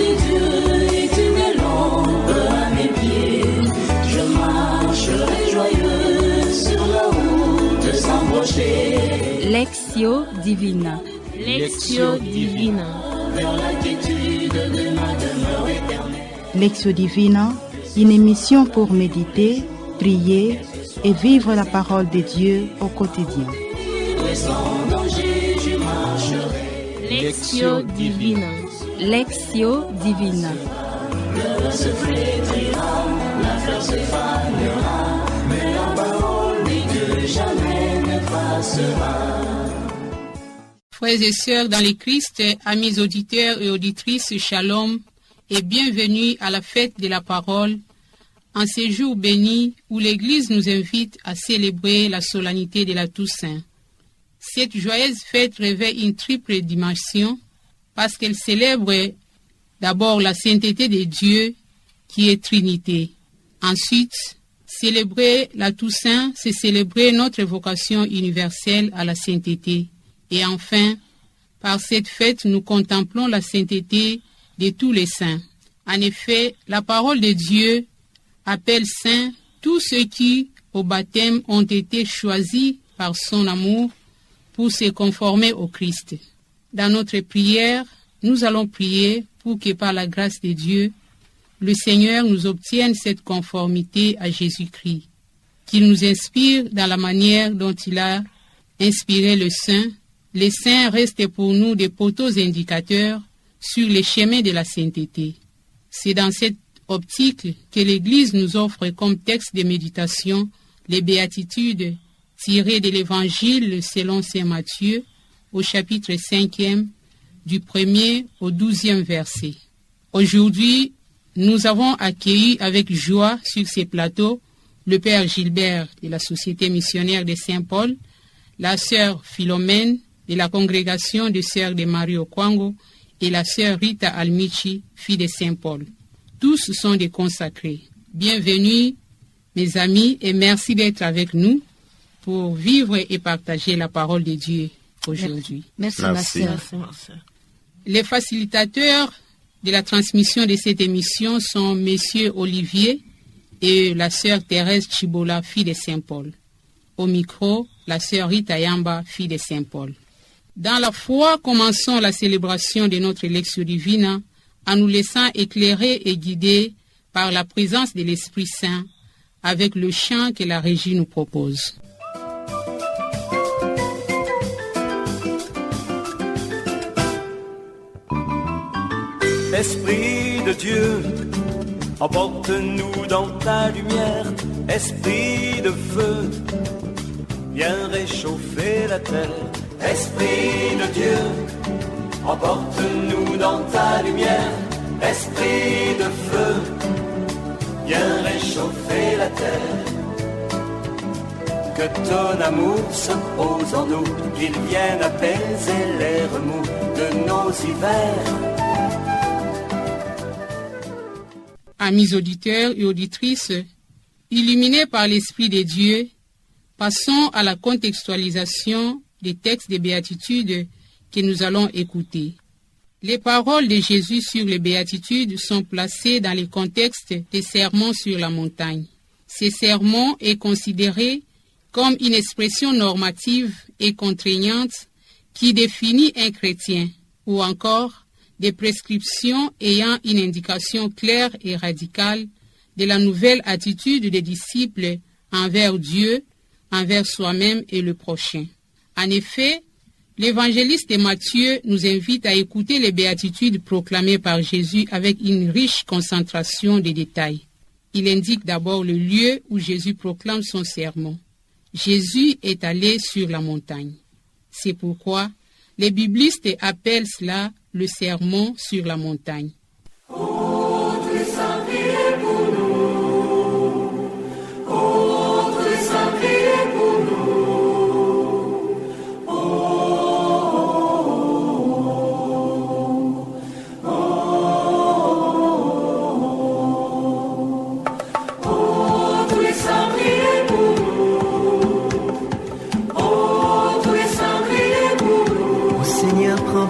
des dieux, éternelle ombre à mes pieds. Je marcherai joyeux sur la route sans broncher. Lectio Divina. Lectio Divina. Vers la quiétude de ma demeure éternelle. Lectio Divina, une émission pour méditer, prier et vivre la parole de Dieu au quotidien. Sans danger, je marcherai. Lectio Divina. Lectio Divina. Le se flétrira, la fleur se fanera, mais la parole de Dieu jamais ne passera. Frères et sœurs dans le Christ, amis auditeurs et auditrices, shalom et bienvenue à la fête de la parole, en ces jours bénis où l'Église nous invite à célébrer la solennité de la Toussaint. Cette joyeuse fête revêt une triple dimension parce qu'elle célèbre d'abord la sainteté de Dieu qui est Trinité. Ensuite, célébrer la Toussaint, c'est célébrer notre vocation universelle à la sainteté. Et enfin, par cette fête, nous contemplons la sainteté de tous les saints. En effet, la parole de Dieu appelle saints tous ceux qui, au baptême, ont été choisis par son amour pour se conformer au Christ. Dans notre prière, nous allons prier pour que par la grâce de Dieu, le Seigneur nous obtienne cette conformité à Jésus-Christ, qu'il nous inspire dans la manière dont il a inspiré le saint. Les saints restent pour nous des poteaux indicateurs sur les chemins de la sainteté. C'est dans cette optique que l'Église nous offre comme texte de méditation les béatitudes tirées de l'Évangile selon saint Matthieu au chapitre 5e du 1er au 12e verset. Aujourd'hui, nous avons accueilli avec joie sur ces plateaux le Père Gilbert de la Société missionnaire de Saint-Paul, la sœur Philomène de la congrégation des sœurs de Marie Okwango et la sœur Rita Almichi, fille de Saint-Paul. Tous sont des consacrés. Bienvenue, mes amis, et merci d'être avec nous pour vivre et partager la parole de Dieu aujourd'hui. Merci, ma sœur. Les facilitateurs de la transmission de cette émission sont Messieurs Olivier et la sœur Thérèse Chibola, fille de Saint-Paul. Au micro, la sœur Rita Yamba, fille de Saint-Paul. Dans la foi, commençons la célébration de notre Lectio Divina en nous laissant éclairer et guider par la présence de l'Esprit Saint avec le chant que la régie nous propose. Esprit de Dieu, emporte-nous dans ta lumière. Esprit de feu, viens réchauffer la terre. Esprit de Dieu, emporte-nous dans ta lumière. Esprit de feu, viens réchauffer la terre. Que ton amour se pose en nous, qu'il vienne apaiser les remous de nos hivers. Amis auditeurs et auditrices, illuminés par l'Esprit de Dieu, passons à la contextualisation des textes des béatitudes que nous allons écouter. Les paroles de Jésus sur les béatitudes sont placées dans le contexte des sermons sur la montagne. Ces sermons est considéré comme une expression normative et contraignante qui définit un chrétien, ou encore des prescriptions ayant une indication claire et radicale de la nouvelle attitude des disciples envers Dieu, envers soi-même et le prochain. En effet, l'évangéliste Matthieu nous invite à écouter les béatitudes proclamées par Jésus avec une riche concentration de détails. Il indique d'abord le lieu où Jésus proclame son sermon. Jésus est allé sur la montagne. C'est pourquoi les biblistes appellent cela le sermon sur la montagne.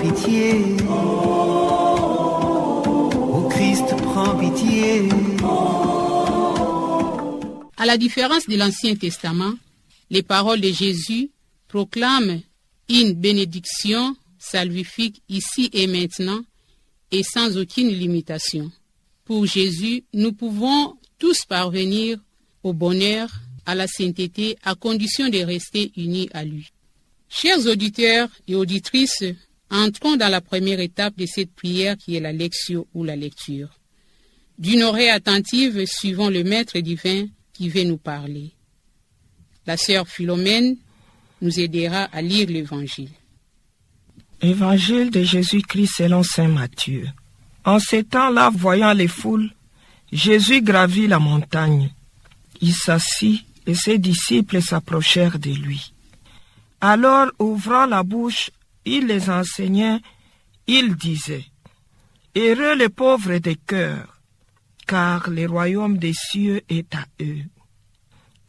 Pitié. À la différence de l'Ancien Testament, les paroles de Jésus proclament une bénédiction salvifique ici et maintenant et sans aucune limitation. Pour Jésus, nous pouvons tous parvenir au bonheur, à la sainteté, à condition de rester unis à lui. Chers auditeurs et auditrices, entrons dans la première étape de cette prière qui est la lectio ou la lecture. D'une oreille attentive, suivons le Maître divin qui veut nous parler. La sœur Philomène nous aidera à lire l'Évangile. Évangile de Jésus-Christ selon saint Matthieu. En ces temps-là, voyant les foules, Jésus gravit la montagne. Il s'assit et ses disciples s'approchèrent de lui. Alors, ouvrant la bouche, il les enseignait, il disait, « Heureux les pauvres de cœur, car le royaume des cieux est à eux.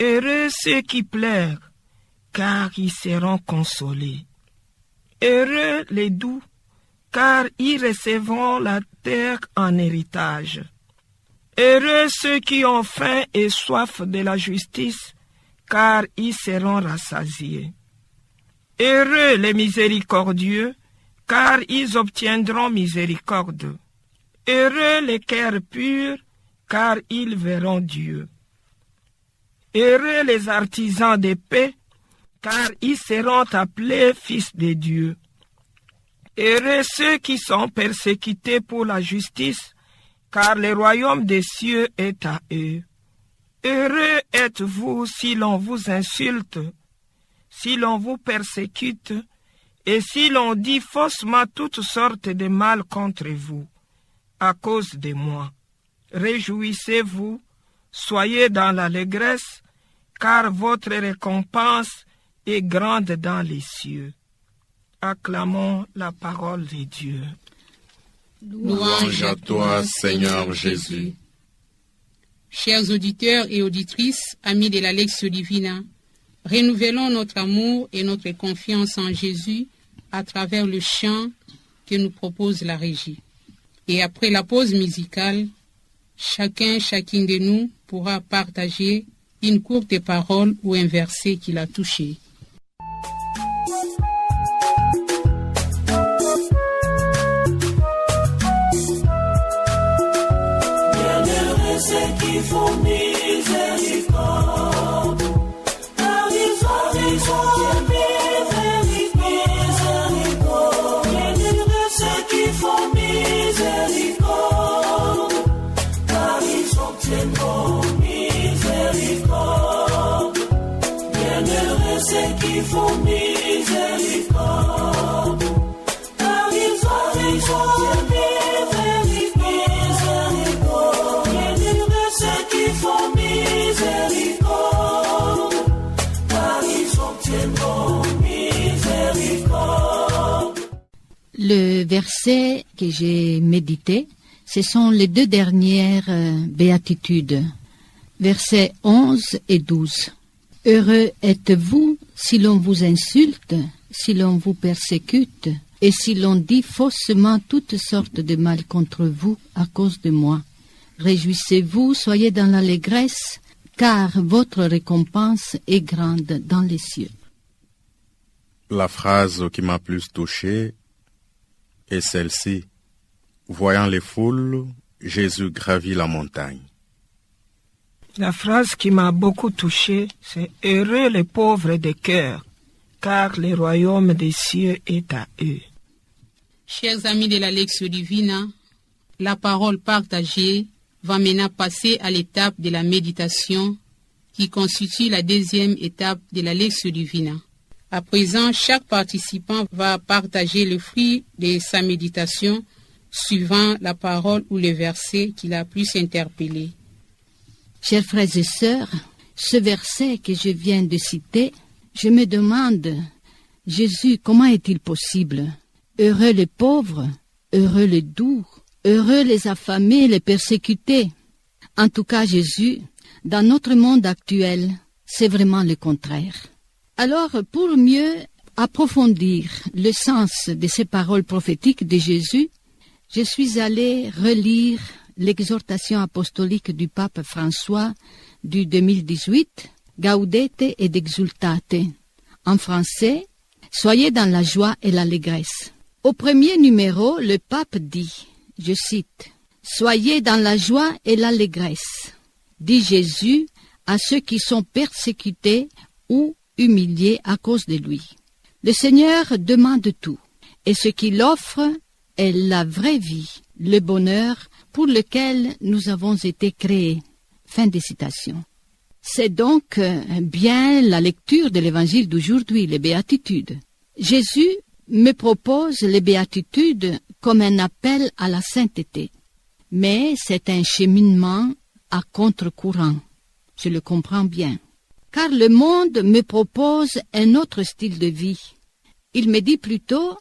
Heureux ceux qui pleurent, car ils seront consolés. Heureux les doux, car ils recevront la terre en héritage. Heureux ceux qui ont faim et soif de la justice, car ils seront rassasiés. Heureux les miséricordieux, car ils obtiendront miséricorde. Heureux les cœurs purs, car ils verront Dieu. Heureux les artisans de paix, car ils seront appelés fils de Dieu. Heureux ceux qui sont persécutés pour la justice, car le royaume des cieux est à eux. Heureux êtes-vous si l'on vous insulte, si l'on vous persécute, et si l'on dit faussement toutes sortes de mal contre vous, à cause de moi. Réjouissez-vous, soyez dans l'allégresse, car votre récompense est grande dans les cieux. Acclamons la parole de Dieu. Louange à toi, Seigneur Jésus. Chers auditeurs et auditrices, amis de la Lectio Divina, renouvelons notre amour et notre confiance en Jésus à travers le chant que nous propose la régie. Et après la pause musicale, chacune de nous pourra partager une courte parole ou un verset qui l'a touché. Bienheureux ceux qui font miséricorde, car ils obtiendront miséricorde. Bienheureux ceux qui font miséricorde, car ils obtiendront miséricorde. Bienheureux ceux qui font miséricorde, car ils obtiendront miséricorde. Bienheureux ceux qui font miséricorde, car ils obtiendront miséricorde. Le verset que j'ai médité, ce sont les deux dernières béatitudes, versets 11 et 12. Heureux êtes-vous si l'on vous insulte, si l'on vous persécute, et si l'on dit faussement toutes sortes de mal contre vous à cause de moi. Réjouissez-vous, soyez dans l'allégresse, car votre récompense est grande dans les cieux. La phrase qui m'a plus touché est celle-ci. Voyant les foules, Jésus gravit la montagne. La phrase qui m'a beaucoup touché, c'est « Heureux les pauvres de cœur, car le royaume des cieux est à eux. » Chers amis de la Lectio Divina, la parole partagée va maintenant passer à l'étape de la méditation qui constitue la deuxième étape de la Lectio Divina. À présent, chaque participant va partager le fruit de sa méditation suivant la parole ou le verset qui l'a plus interpellé. Chers frères et sœurs, ce verset que je viens de citer, je me demande, Jésus, comment est-il possible? Heureux les pauvres, heureux les doux, heureux les affamés, les persécutés. En tout cas, Jésus, dans notre monde actuel, c'est vraiment le contraire. Alors, pour mieux approfondir le sens de ces paroles prophétiques de Jésus, je suis allée relire l'exhortation apostolique du pape François du 2018, Gaudete et exultate. En français, soyez dans la joie et l'allégresse. Au premier numéro, le pape dit, je cite, « Soyez dans la joie et l'allégresse, dit Jésus à ceux qui sont persécutés ou humiliés à cause de lui. » Le Seigneur demande tout, et ce qu'il offre est la vraie vie, le bonheur pour lequel nous avons été créés. Fin de citation. C'est donc bien la lecture de l'évangile d'aujourd'hui, les béatitudes. Jésus me propose les béatitudes comme un appel à la sainteté. Mais c'est un cheminement à contre-courant. Je le comprends bien. Car le monde me propose un autre style de vie. Il me dit plutôt,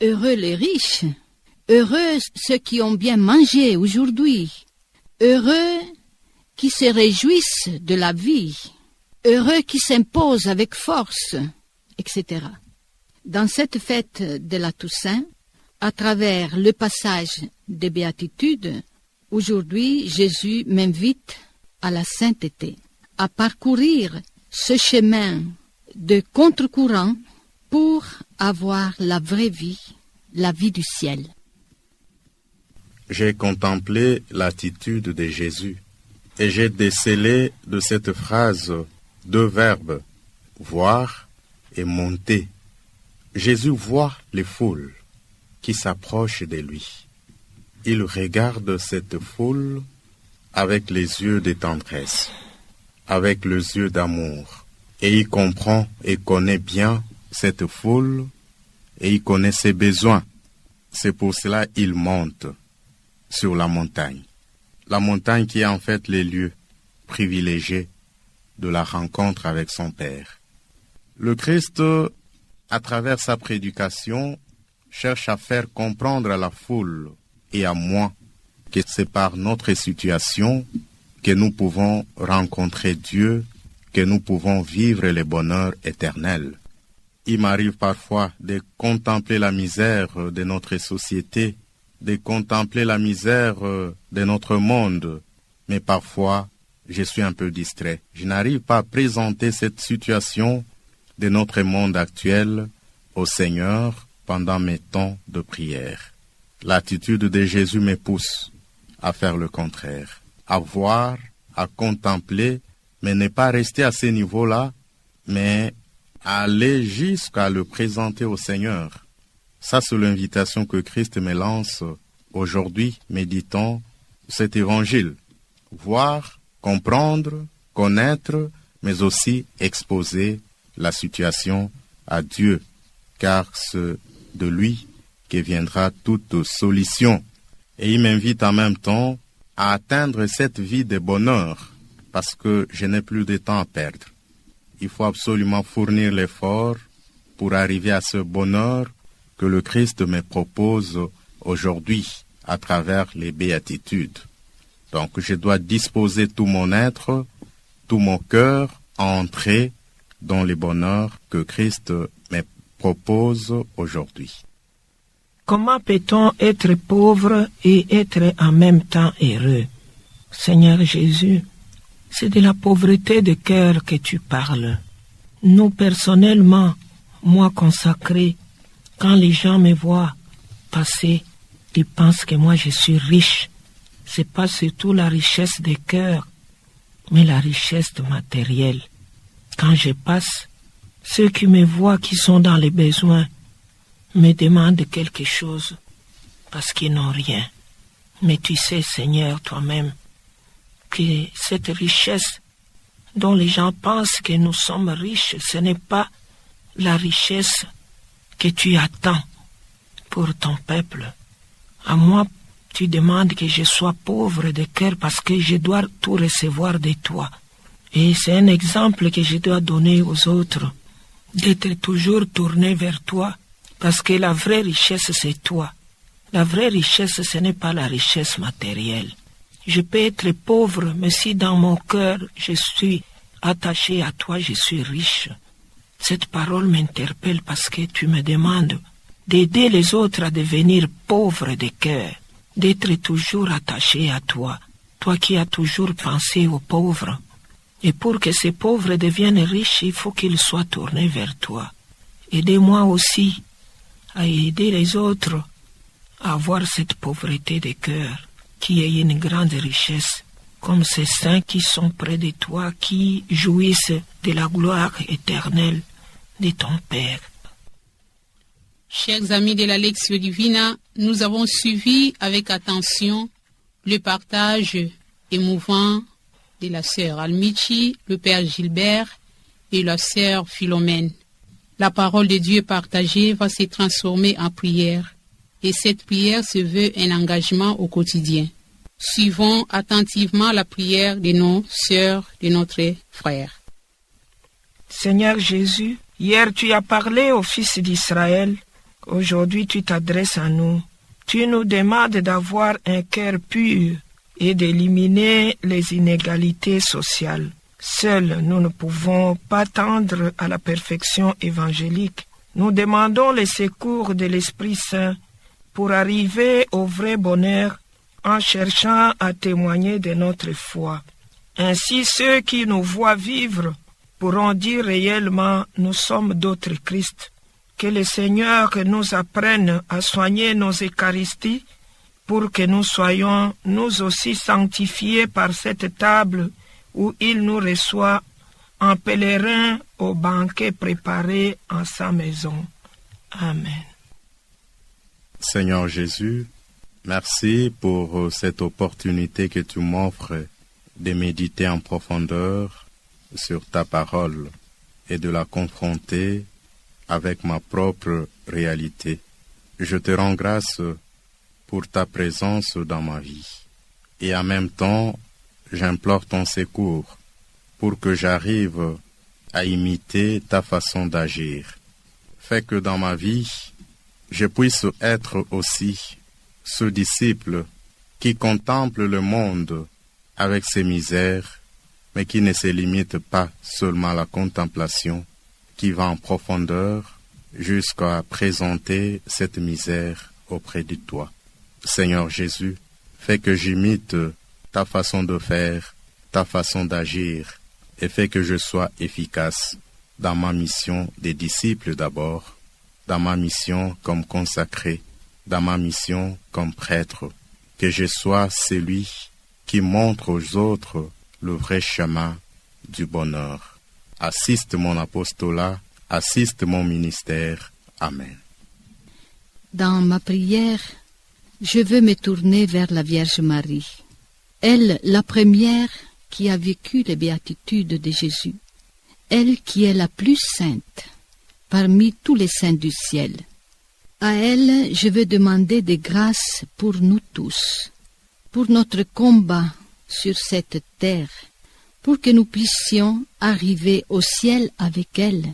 heureux les riches, heureux ceux qui ont bien mangé aujourd'hui, heureux qui se réjouissent de la vie, heureux qui s'imposent avec force, etc. Dans cette fête de la Toussaint, à travers le passage des béatitudes, aujourd'hui Jésus m'invite à la sainteté, à parcourir ce chemin de contre-courant pour avoir la vraie vie, la vie du ciel. J'ai contemplé l'attitude de Jésus et j'ai décelé de cette phrase deux verbes, voir et monter. Jésus voit les foules qui s'approchent de lui. Il regarde cette foule avec les yeux de tendresse, avec les yeux d'amour, et il comprend et connaît bien cette foule et il connaît ses besoins. C'est pour cela qu'il monte sur la montagne. La montagne qui est en fait le lieu privilégié de la rencontre avec son Père. Le Christ, à travers sa prédication, cherche à faire comprendre à la foule et à moi que c'est par notre situation que nous pouvons rencontrer Dieu, que nous pouvons vivre le bonheur éternel. Il m'arrive parfois de contempler la misère de notre société, de contempler la misère de notre monde, mais parfois je suis un peu distrait. Je n'arrive pas à présenter cette situation de notre monde actuel au Seigneur pendant mes temps de prière. L'attitude de Jésus me pousse à faire le contraire, à voir, à contempler, mais ne pas rester à ce niveau-là, mais aller jusqu'à le présenter au Seigneur. Ça, c'est l'invitation que Christ me lance aujourd'hui, méditant cet évangile. Voir, comprendre, connaître, mais aussi exposer la situation à Dieu, car c'est de lui que viendra toute solution. Et il m'invite en même temps à atteindre cette vie de bonheur, parce que je n'ai plus de temps à perdre. Il faut absolument fournir l'effort pour arriver à ce bonheur que le Christ me propose aujourd'hui à travers les béatitudes. Donc je dois disposer tout mon être, tout mon cœur à entrer dans le bonheur que Christ me propose aujourd'hui. Comment peut-on être pauvre et être en même temps heureux? Seigneur Jésus, c'est de la pauvreté de cœur que tu parles. Nous, personnellement, moi consacré, quand les gens me voient passer, ils pensent que moi je suis riche. C'est pas surtout la richesse de cœur, mais la richesse matérielle. Quand je passe, ceux qui me voient qui sont dans les besoins me demandent quelque chose parce qu'ils n'ont rien. Mais tu sais, Seigneur, toi-même, que cette richesse dont les gens pensent que nous sommes riches, ce n'est pas la richesse que tu attends pour ton peuple. À moi, tu demandes que je sois pauvre de cœur parce que je dois tout recevoir de toi. Et c'est un exemple que je dois donner aux autres, d'être toujours tourné vers toi, parce que la vraie richesse, c'est toi. La vraie richesse, ce n'est pas la richesse matérielle. Je peux être pauvre, mais si dans mon cœur, je suis attaché à toi, je suis riche. Cette parole m'interpelle parce que tu me demandes d'aider les autres à devenir pauvres de cœur, d'être toujours attaché à toi, toi qui as toujours pensé aux pauvres. Et pour que ces pauvres deviennent riches, il faut qu'ils soient tournés vers toi. Aidez-moi aussi à aider les autres à avoir cette pauvreté de cœur qui est une grande richesse, comme ces saints qui sont près de toi, qui jouissent de la gloire éternelle de ton Père. Chers amis de la Lectio Divina, nous avons suivi avec attention le partage émouvant de la sœur Almichi, le père Gilbert et la sœur Philomène. La parole de Dieu partagée va se transformer en prière et cette prière se veut un engagement au quotidien. Suivons attentivement la prière de nos sœurs, de notre frère. Seigneur Jésus, hier tu as parlé aux fils d'Israël, aujourd'hui tu t'adresses à nous. Tu nous demandes d'avoir un cœur pur et d'éliminer les inégalités sociales. Seuls, nous ne pouvons pas tendre à la perfection évangélique. Nous demandons le secours de l'Esprit Saint pour arriver au vrai bonheur en cherchant à témoigner de notre foi. Ainsi, ceux qui nous voient vivre pourront dire réellement « Nous sommes d'autres Christ ». Que le Seigneur nous apprenne à soigner nos Eucharisties pour que nous soyons nous aussi sanctifiés par cette table où il nous reçoit en pèlerin au banquet préparé en sa maison. Amen. Seigneur Jésus, merci pour cette opportunité que tu m'offres de méditer en profondeur sur ta parole et de la confronter avec ma propre réalité. Je te rends grâce pour ta présence dans ma vie. Et en même temps, j'implore ton secours pour que j'arrive à imiter ta façon d'agir. Fais que dans ma vie, je puisse être aussi ce disciple qui contemple le monde avec ses misères, mais qui ne se limite pas seulement à la contemplation, qui va en profondeur jusqu'à présenter cette misère auprès de toi. Seigneur Jésus, fais que j'imite ta façon de faire, ta façon d'agir, et fais que je sois efficace dans ma mission de disciple d'abord, dans ma mission comme consacré, dans ma mission comme prêtre, que je sois celui qui montre aux autres le vrai chemin du bonheur. Assiste mon apostolat, assiste mon ministère. Amen. Dans ma prière, je veux me tourner vers la Vierge Marie. Elle, la première qui a vécu les béatitudes de Jésus. Elle qui est la plus sainte parmi tous les saints du ciel. À elle, je veux demander des grâces pour nous tous, pour notre combat sur cette terre, pour que nous puissions arriver au ciel avec elle,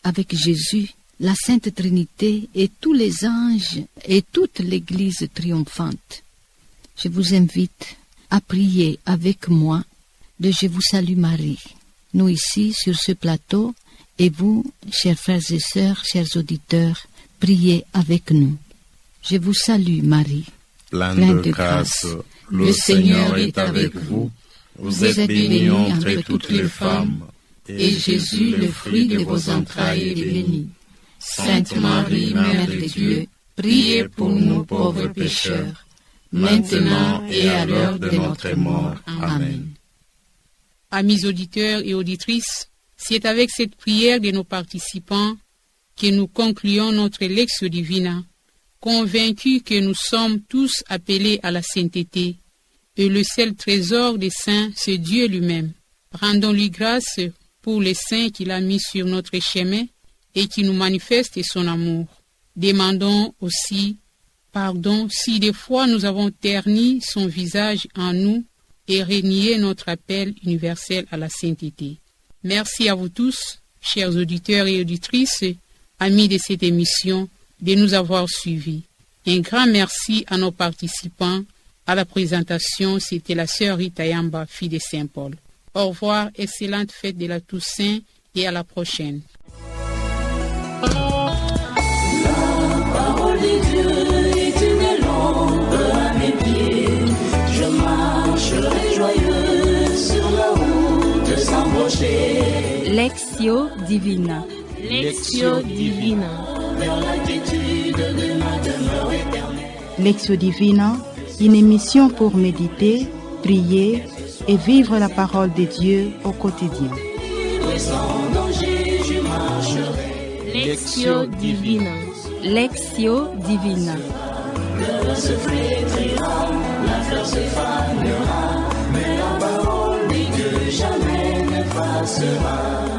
avec Jésus, la Sainte Trinité et tous les anges et toute l'Église triomphante. Je vous invite à prier avec moi de Je vous salue Marie. Nous ici, sur ce plateau, et vous, chers frères et sœurs, chers auditeurs, priez avec nous. Je vous salue Marie, pleine de grâce, le Seigneur est avec vous. Vous êtes bénie entre toutes les femmes, et Jésus, le fruit de vos entrailles, est béni. Sainte Marie, Mère de Dieu, priez pour nous pauvres pécheurs, maintenant et à l'heure de notre mort. Amen. Amis auditeurs et auditrices, c'est avec cette prière de nos participants que nous concluons notre Lectio Divina, convaincus que nous sommes tous appelés à la sainteté, et le seul trésor des saints, c'est Dieu lui-même. Rendons-lui grâce pour les saints qu'il a mis sur notre chemin et qui nous manifestent son amour. Demandons aussi pardon si des fois nous avons terni son visage en nous et renié notre appel universel à la sainteté. Merci à vous tous, chers auditeurs et auditrices, amis de cette émission, de nous avoir suivis. Un grand merci à nos participants. À la présentation, c'était la sœur Rita Yamba, fille de Saint-Paul. Au revoir, excellente fête de la Toussaint et à la prochaine. La parole de Dieu est une lampe à mes pieds. Je marcherai joyeux sur la route Lectio Divina. Lectio Divina. vers la quiétude de ma demeure éternelle. Lectio Divina, une émission pour méditer, prier et vivre la parole de Dieu au quotidien. Et sans danger, je marcherai. Lectio Divina. Lectio Divina. Le se flétrira, la fleur se fanera, mais la parole dit que jamais ne passera.